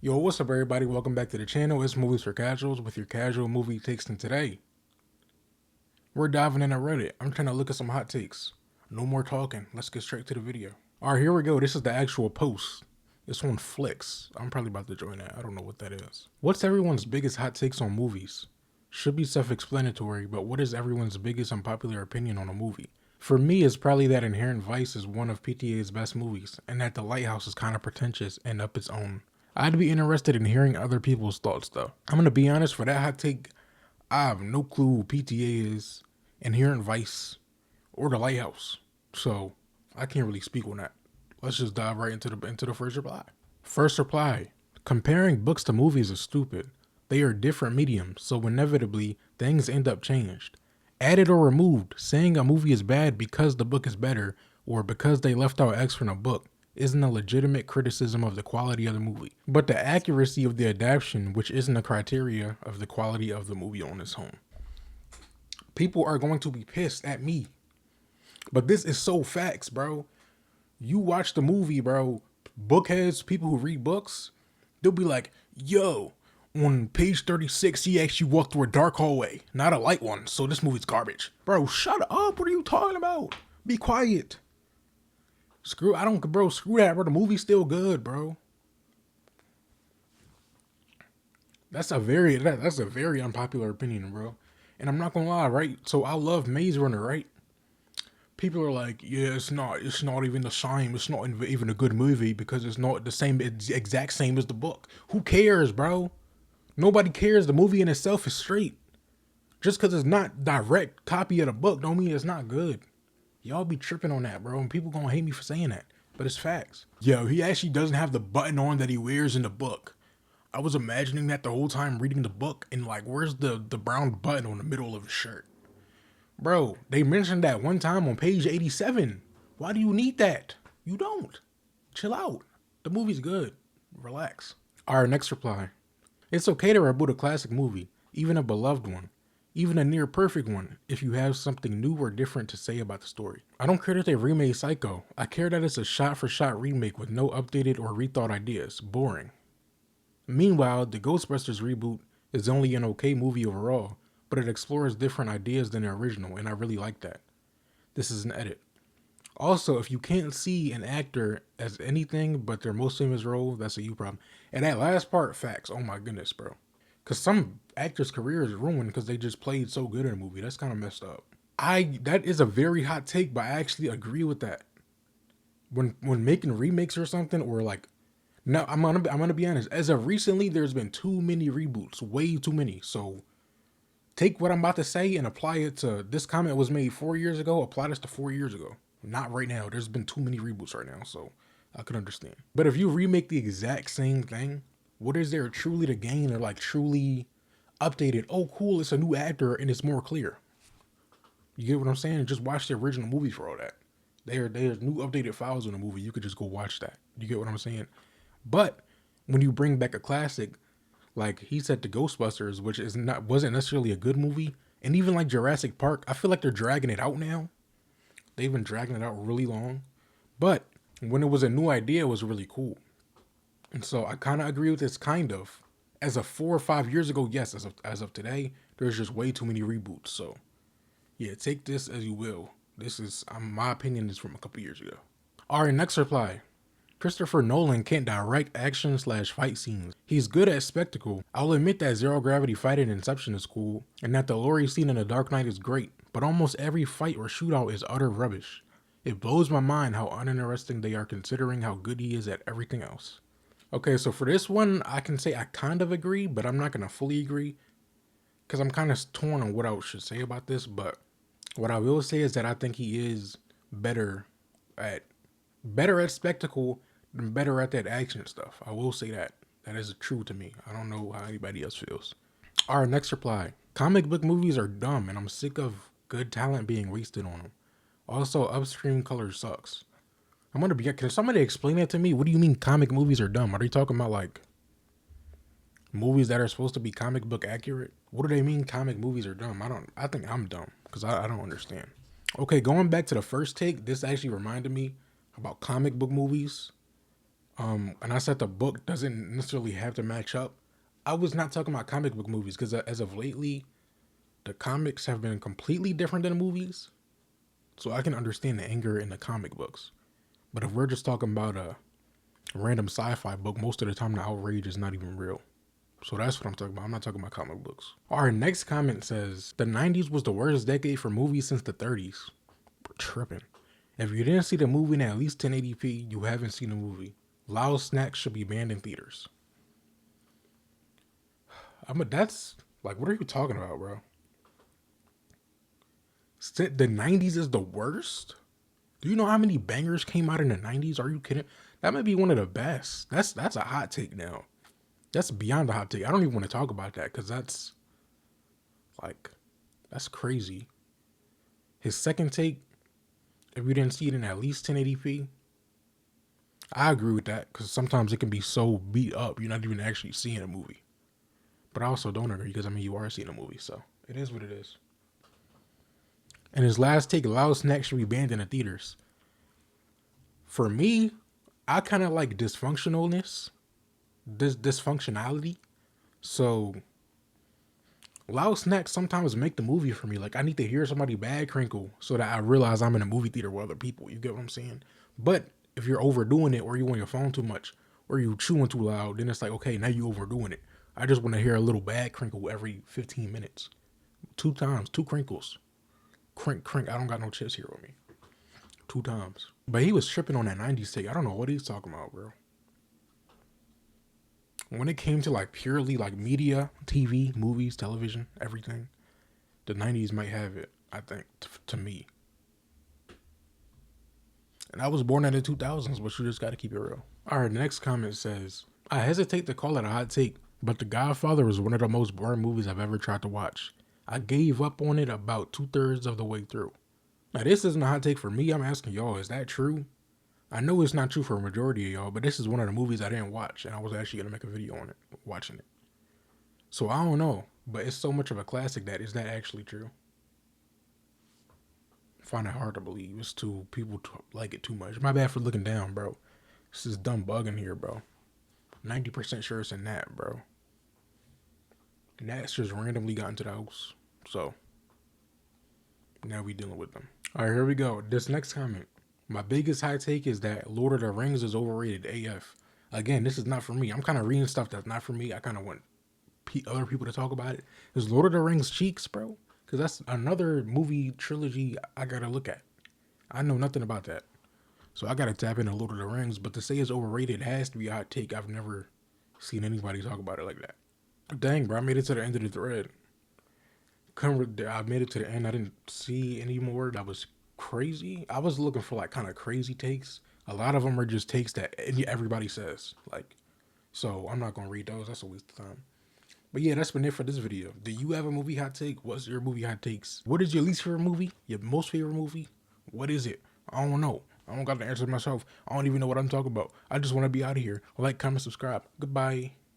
Yo, what's up, everybody? Welcome back to the channel. It's Movies for Casuals with your casual movie takes. And today, we're diving into Reddit. I'm trying to look at some hot takes. No more talking. Let's get straight to the video. All right, here we go. This is the actual post. It's on Flicks. I'm probably about to join that. I don't know what that is. What's everyone's biggest hot takes on movies? Should be self-explanatory, but what is everyone's biggest unpopular opinion on a movie? For me, it's probably that Inherent Vice is one of PTA's best movies, and that The Lighthouse is kind of pretentious and up its own. I'd be interested in hearing other people's thoughts though. I'm gonna be honest, for that hot take, I have no clue who PTA is, Inherent Vice, or The Lighthouse. So I can't really speak on that. Let's just dive right into the first reply. First reply. Comparing books to movies is stupid. They are different mediums, so inevitably things end up changed. Added or removed, saying a movie is bad because the book is better or because they left out X from a book isn't a legitimate criticism of the quality of the movie, but the accuracy of the adaptation, which isn't a criteria of the quality of the movie on its own. People are going to be pissed at me, but this is so facts, bro. You watch the movie, bro. Bookheads, people who read books, they'll be like, yo, on page 36, he actually walked through a dark hallway, not a light one, so this movie's garbage. Bro, shut up. What are you talking about? Be quiet. Screw that, bro. The movie's still good, bro. That's a very unpopular opinion, bro. And I'm not gonna lie, right? So I love Maze Runner, right? People are like, yeah, it's not even the same. It's not even a good movie because it's not the same, exact same as the book. Who cares, bro? Nobody cares. The movie in itself is straight. Just because it's not direct copy of the book don't mean it's not good. Y'all be tripping on that, bro, and people gonna hate me for saying that, but it's facts. Yo, he actually doesn't have the button on that he wears in the book. I was imagining that the whole time reading the book, and like, where's the brown button on the middle of his shirt? Bro, they mentioned that one time on page 87. Why do you need that? You don't. Chill out. The movie's good. Relax. Our next reply. It's okay to reboot a classic movie, even a beloved one, even a near perfect one, if you have something new or different to say about the story. I don't care that they remade Psycho. I care that it's a shot-for-shot remake with no updated or rethought ideas. Boring. Meanwhile, the Ghostbusters reboot is only an okay movie overall, but it explores different ideas than the original, and I really like that. This is an edit. Also, if you can't see an actor as anything but their most famous role, that's a you problem. And that last part, facts. Oh my goodness, bro. Because some actors' career is ruined because they just played so good in a movie. That's kind of messed up. That is a very hot take, but I actually agree with that. When making remakes or something, or like, no, I'm gonna be honest. As of recently, there's been too many reboots, way too many. So take what I'm about to say and apply it to this comment was made 4 years ago. Apply this to 4 years ago. Not right now. There's been too many reboots right now, so I could understand. But if you remake the exact same thing, what is there truly to gain or like truly updated? Oh, cool, it's a new actor and it's more clear. You get what I'm saying? Just watch the original movie for all that. There's new updated files in the movie. You could just go watch that. You get what I'm saying? But when you bring back a classic, like he said, the Ghostbusters, which wasn't necessarily a good movie, and even like Jurassic Park, I feel like they're dragging it out now. They've been dragging it out really long. But when it was a new idea, it was really cool. And so I kind of agree with this, kind of. As of 4 or 5 years ago, yes. As of today, there's just way too many reboots. So yeah, take this as you will. This is my opinion is from a couple years ago. All right, next reply. Christopher Nolan can't direct action/fight scenes. He's good at spectacle. I'll admit that zero gravity fight in Inception is cool, and that the Laurie scene in The Dark Knight is great, but almost every fight or shootout is utter rubbish. It blows my mind how uninteresting they are considering how good he is at everything else. Okay, so for this one, I can say I kind of agree, but I'm not going to fully agree, because I'm kind of torn on what I should say about this, but what I will say is that I think he is better at spectacle than better at that action stuff. I will say that. That is true to me. I don't know how anybody else feels. Our next reply. Comic book movies are dumb and I'm sick of good talent being wasted on them. Also, upstream color sucks. Can somebody explain that to me? What do you mean comic movies are dumb? Are they talking about like movies that are supposed to be comic book accurate? What do they mean comic movies are dumb? I think I'm dumb because I don't understand. Okay, going back to the first take, this actually reminded me about comic book movies. And I said the book doesn't necessarily have to match up. I was not talking about comic book movies because as of lately, the comics have been completely different than the movies. So I can understand the anger in the comic books. But if we're just talking about a random sci-fi book, most of the time the outrage is not even real. So that's what I'm talking about. I'm not talking about comic books. Our next comment says the 90s was the worst decade for movies since the 30s. We're tripping. If you didn't see the movie in at least 1080p, you haven't seen the movie. Loud snacks should be banned in theaters. That's like, what are you talking about, bro? The 90s is the worst? Do you know how many bangers came out in the 90s? Are you kidding? That might be one of the best. That's a hot take now. That's beyond a hot take. I don't even want to talk about that because like, that's crazy. His second take, if you didn't see it in at least 1080p, I agree with that because sometimes it can be so beat up you're not even actually seeing a movie. But I also don't agree because, I mean, you are seeing a movie, so it is what it is. And his last take, loud snacks should be banned in the theaters. For me, I kind of like dysfunctionality. So loud snacks sometimes make the movie for me. Like, I need to hear somebody bad crinkle so that I realize I'm in a movie theater with other people. You get what I'm saying? But if you're overdoing it, or you on your phone too much, or you chewing too loud, then it's like, okay, now you overdoing it. I just want to hear a little bad crinkle every 15 minutes. 2 times, 2 crinkles. Crink, crink. I don't got no chips here with me. 2 times. But he was tripping on that 90s take. I don't know what he's talking about, bro. When it came to like purely like media, TV, movies, television, everything, the 90s might have it, I think, to me. And I was born in the 2000s, but you just got to keep it real. All right, the next comment says, I hesitate to call it a hot take, but The Godfather was one of the most boring movies I've ever tried to watch. I gave up on it about 2/3 of the way through. Now, this isn't a hot take for me. I'm asking y'all, is that true? I know it's not true for a majority of y'all, but this is one of the movies I didn't watch, and I was actually going to make a video on it, watching it. So I don't know, but it's so much of a classic that is that actually true? I find it hard to believe. It's too, people like it too much. My bad for looking down, bro. This is dumb bugging here, bro. 90% sure it's a gnat, bro. Gnats just randomly got into the house. So now we dealing with them. All right, here we go. This next comment. My biggest high take is that Lord of the Rings is overrated AF. Again, this is not for me. I'm kind of reading stuff that's not for me. I kind of want other people to talk about it. Is Lord of the Rings cheeks, bro? Because that's another movie trilogy I got to look at. I know nothing about that. So I got to tap into Lord of the Rings. But to say it's overrated has to be a hot take. I've never seen anybody talk about it like that. Dang, bro. I made it to the end of the thread. I made it to the end. I didn't see any more. That was crazy. I was looking for like kind of crazy takes. A lot of them are just takes that everybody says. Like, so I'm not gonna read those. That's a waste of time. But yeah, that's been it for this video. Do you have a movie hot take? What's your movie hot takes? What is your least favorite movie? Your most favorite movie? What is it? I don't know. I don't got the answer myself. I don't even know what I'm talking about. I just want to be out of here. Like, comment, subscribe. Goodbye.